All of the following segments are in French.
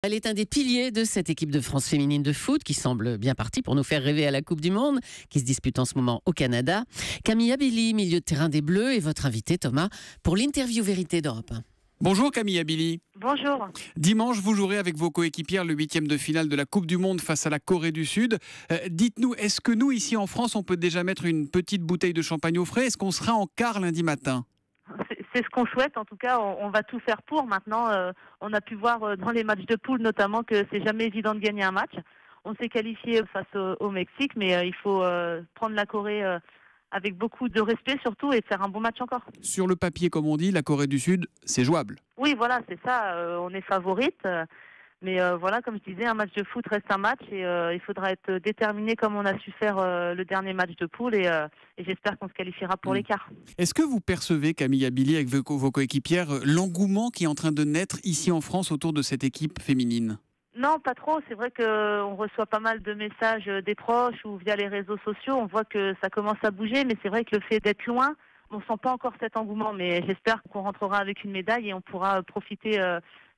Elle est un des piliers de cette équipe de France féminine de foot qui semble bien partie pour nous faire rêver à la Coupe du Monde qui se dispute en ce moment au Canada. Camille Abili, milieu de terrain des Bleus, est votre invité Thomas pour l'interview vérité d'Europe 1. Bonjour Camille Abili. Bonjour. Dimanche, vous jouerez avec vos coéquipières le 8e de finale de la Coupe du Monde face à la Corée du Sud. Dites-nous, est-ce que nous, ici en France, on peut déjà mettre une petite bouteille de champagne au frais ? Est-ce qu'on sera en quart lundi matin ? C'est ce qu'on souhaite, en tout cas, on va tout faire pour. Maintenant, on a pu voir dans les matchs de poule notamment que c'est jamais évident de gagner un match. On s'est qualifié face au Mexique, mais il faut prendre la Corée avec beaucoup de respect surtout et faire un bon match encore. Sur le papier, comme on dit, la Corée du Sud, c'est jouable. Oui, voilà, c'est ça. On est favorite. Mais voilà, comme je disais, un match de foot reste un match et il faudra être déterminé comme on a su faire le dernier match de poule et j'espère qu'on se qualifiera pour l'écart. Est-ce que vous percevez, Camille Abili, avec vos coéquipières, l'engouement qui est en train de naître ici en France autour de cette équipe féminine ? Non, pas trop. C'est vrai qu'on reçoit pas mal de messages des proches ou via les réseaux sociaux. On voit que ça commence à bouger, mais c'est vrai que le fait d'être loin, on sent pas encore cet engouement. Mais j'espère qu'on rentrera avec une médaille et on pourra profiter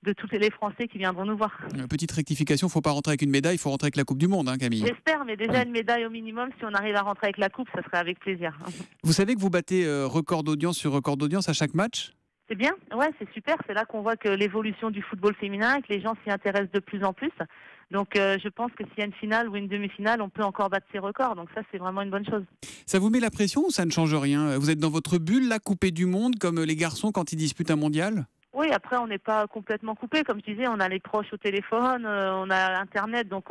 de tous les Français qui viendront nous voir. Petite rectification, il ne faut pas rentrer avec une médaille, il faut rentrer avec la Coupe du Monde, hein, Camille. J'espère, mais déjà une médaille au minimum. Si on arrive à rentrer avec la Coupe, ça serait avec plaisir. Vous savez que vous battez record d'audience sur record d'audience à chaque match ? C'est bien, ouais, c'est super. C'est là qu'on voit que l'évolution du football féminin et que les gens s'y intéressent de plus en plus. Donc je pense que s'il y a une finale ou une demi-finale, on peut encore battre ces records. Donc ça, c'est vraiment une bonne chose. Ça vous met la pression ou ça ne change rien ? Vous êtes dans votre bulle, là, coupée du monde, comme les garçons quand ils disputent un mondial ? Oui, après, on n'est pas complètement coupé. Comme je disais, on a les proches au téléphone, on a Internet, donc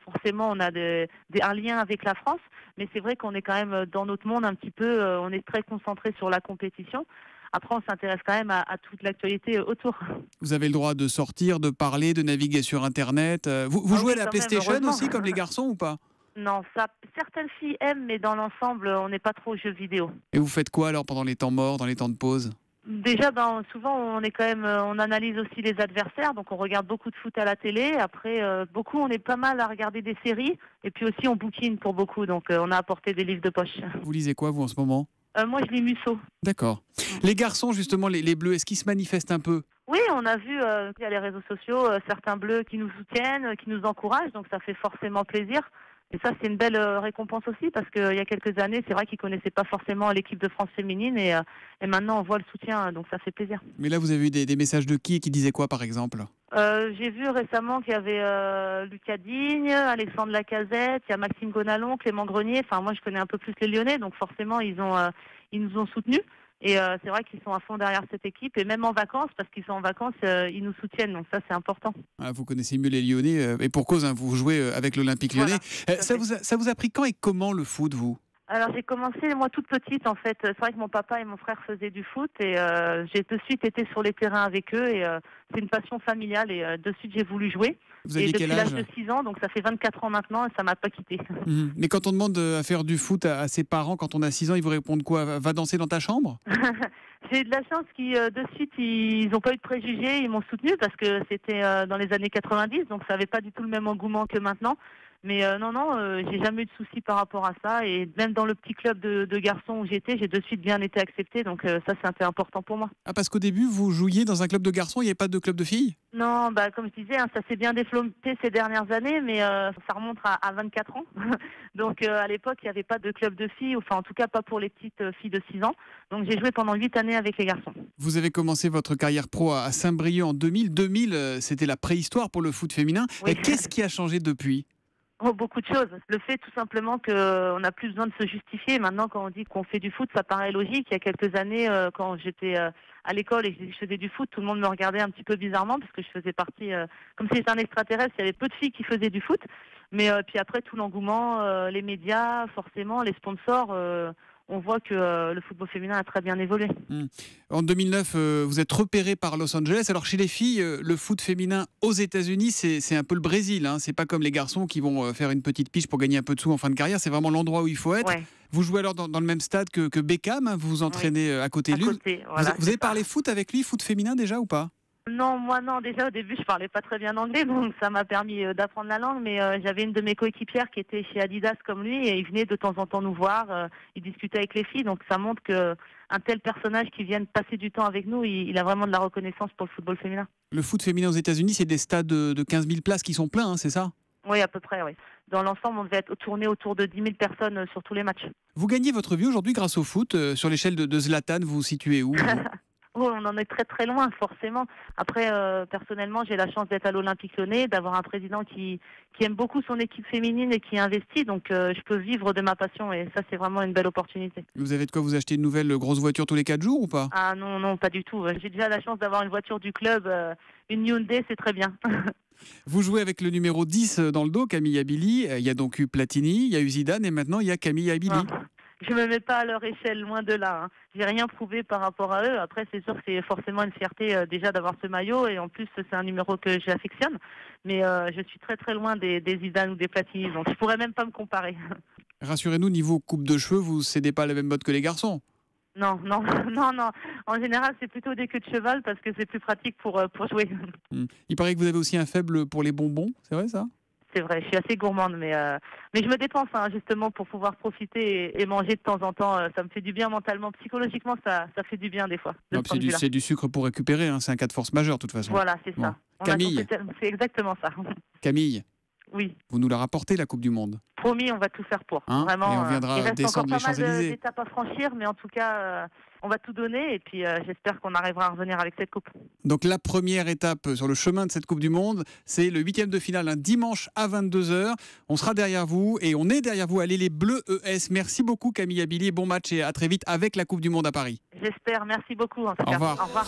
forcément, on a un lien avec la France. Mais c'est vrai qu'on est quand même dans notre monde un petit peu, on est très concentré sur la compétition. Après, on s'intéresse quand même à toute l'actualité autour. Vous avez le droit de sortir, de parler, de naviguer sur Internet. Vous jouez à la PlayStation aussi, comme les garçons, ou pas ? Non, ça, certaines filles aiment, mais dans l'ensemble, on n'est pas trop jeux vidéo. Et vous faites quoi alors pendant les temps morts, dans les temps de pause ? Déjà, souvent, on analyse aussi les adversaires, donc on regarde beaucoup de foot à la télé. Après, beaucoup, on est pas mal à regarder des séries, et puis aussi on bouquine pour beaucoup, donc on a apporté des livres de poche. Vous lisez quoi, vous, en ce moment ? Moi, je lis Musso. D'accord. Les garçons, justement, les Bleus, est-ce qu'ils se manifestent un peu ? Oui, on a vu via les réseaux sociaux certains Bleus qui nous soutiennent, qui nous encouragent, donc ça fait forcément plaisir. Et ça, c'est une belle récompense aussi, parce qu'il y a quelques années, c'est vrai qu'ils ne connaissaient pas forcément l'équipe de France féminine, et maintenant on voit le soutien, donc ça fait plaisir. Mais là, vous avez eu des messages de qui disaient quoi, par exemple ? J'ai vu récemment qu'il y avait Lucas Digne, Alexandre Lacazette, il y a Maxime Gonalon, Clément Grenier. Enfin, moi, je connais un peu plus les Lyonnais, donc forcément, ils nous ont soutenus. Et c'est vrai qu'ils sont à fond derrière cette équipe. Et même en vacances, parce qu'ils sont en vacances, ils nous soutiennent. Donc ça, c'est important. Ah, vous connaissez mieux les Lyonnais, et pour cause, hein, vous jouez avec l'Olympique Lyonnais. Voilà, ça vous a pris quand et comment le foot, vous ? Alors j'ai commencé moi toute petite en fait. C'est vrai que mon papa et mon frère faisaient du foot et j'ai de suite été sur les terrains avec eux et c'est une passion familiale et de suite j'ai voulu jouer. Vous aviez quel âge ? Depuis l'âge de 6 ans, donc ça fait 24 ans maintenant et ça m'a pas quitté. Mais quand on demande à faire du foot à ses parents quand on a 6 ans, ils vous répondent quoi ? Va danser dans ta chambre ? J'ai eu de la chance qu'ils de suite ils n'ont pas eu de préjugés, ils m'ont soutenu parce que c'était dans les années 90, donc ça n'avait pas du tout le même engouement que maintenant. Mais j'ai jamais eu de soucis par rapport à ça. Et même dans le petit club de garçons où j'étais, j'ai de suite bien été acceptée. Donc ça, c'était important pour moi. Ah, parce qu'au début, vous jouiez dans un club de garçons, il n'y avait pas de club de filles ? Non, comme je disais, ça s'est bien développé ces dernières années, mais ça remonte à 24 ans. Donc à l'époque, il n'y avait pas de club de filles, enfin en tout cas pas pour les petites filles de 6 ans. Donc j'ai joué pendant 8 années avec les garçons. Vous avez commencé votre carrière pro à Saint-Brieuc en 2000. 2000, c'était la préhistoire pour le foot féminin. Oui. Qu'est-ce qui a changé depuis ? Beaucoup de choses. Le fait tout simplement qu'on n'a plus besoin de se justifier. Maintenant, quand on dit qu'on fait du foot, ça paraît logique. Il y a quelques années, quand j'étais à l'école et que je faisais du foot, tout le monde me regardait un petit peu bizarrement parce que je faisais partie, comme si j'étais un extraterrestre, il y avait peu de filles qui faisaient du foot. Mais puis après, tout l'engouement, les médias, forcément, les sponsors... on voit que le football féminin a très bien évolué. En 2009, vous êtes repéré par Los Angeles. Alors chez les filles, le foot féminin aux États-Unis, c'est un peu le Brésil. Hein. C'est pas comme les garçons qui vont faire une petite piche pour gagner un peu de sous en fin de carrière. C'est vraiment l'endroit où il faut être. Ouais. Vous jouez alors dans le même stade que Beckham. Hein. Vous vous entraînez à côté de lui. Voilà, vous avez parlé foot avec lui, foot féminin déjà ou pas ? Non, moi non. Déjà au début, je parlais pas très bien anglais, donc ça m'a permis d'apprendre la langue. Mais j'avais une de mes coéquipières qui était chez Adidas comme lui et il venait de temps en temps nous voir. Il discutait avec les filles, donc ça montre que un tel personnage qui vient passer du temps avec nous, il a vraiment de la reconnaissance pour le football féminin. Le foot féminin aux États-Unis, c'est des stades de 15 000 places qui sont pleins, hein, c'est ça? Oui, à peu près, oui. Dans l'ensemble, on devait être tourné autour de 10 000 personnes sur tous les matchs. Vous gagnez votre vie aujourd'hui grâce au foot. Sur l'échelle de Zlatan, vous vous situez où, vous? Oh, on en est très très loin, forcément. Après, personnellement, j'ai la chance d'être à l'Olympique Lyonnais, d'avoir un président qui aime beaucoup son équipe féminine et qui investit. Donc, je peux vivre de ma passion et ça, c'est vraiment une belle opportunité. Vous avez de quoi vous acheter une nouvelle grosse voiture tous les 4 jours ou pas? Ah non, non, pas du tout. J'ai déjà la chance d'avoir une voiture du club, une Hyundai, c'est très bien. Vous jouez avec le numéro 10 dans le dos, Camille Abili. Il y a donc eu Platini, il y a eu Zidane et maintenant il y a Camille Abili. Ah. Je me mets pas à leur échelle, loin de là. Hein. J'ai rien prouvé par rapport à eux. Après, c'est sûr que c'est forcément une fierté déjà d'avoir ce maillot et en plus c'est un numéro que j'affectionne. Mais je suis très très loin des Zidane ou des Platini, donc je pourrais même pas me comparer. Rassurez-nous, niveau coupe de cheveux, vous cédez pas la même mode que les garçons? Non, non, non, non. En général, c'est plutôt des queues de cheval parce que c'est plus pratique pour jouer. Il paraît que vous avez aussi un faible pour les bonbons, c'est vrai ça? C'est vrai, je suis assez gourmande, mais je me dépense justement pour pouvoir profiter et manger de temps en temps. Ça me fait du bien mentalement, psychologiquement, ça fait du bien des fois. Non, c'est du sucre pour récupérer, hein. C'est un cas de force majeure de toute façon. Voilà, c'est ça. Camille. C'est exactement ça. Camille. Oui. Vous nous la rapportez, la Coupe du Monde? Promis, on va tout faire pour. Hein, vraiment. et on viendra il reste descendre encore pas les Champs-Élysées. mal d'étapes à franchir, mais en tout cas, on va tout donner et puis j'espère qu'on arrivera à revenir avec cette coupe. Donc la première étape sur le chemin de cette Coupe du Monde, c'est le 8e de finale, un dimanche à 22h. On sera derrière vous et on est derrière vous. Allez les Bleus ES. Merci beaucoup Camille Abili, bon match et à très vite avec la Coupe du Monde à Paris. J'espère, merci beaucoup en tout Au cas. revoir. Au revoir.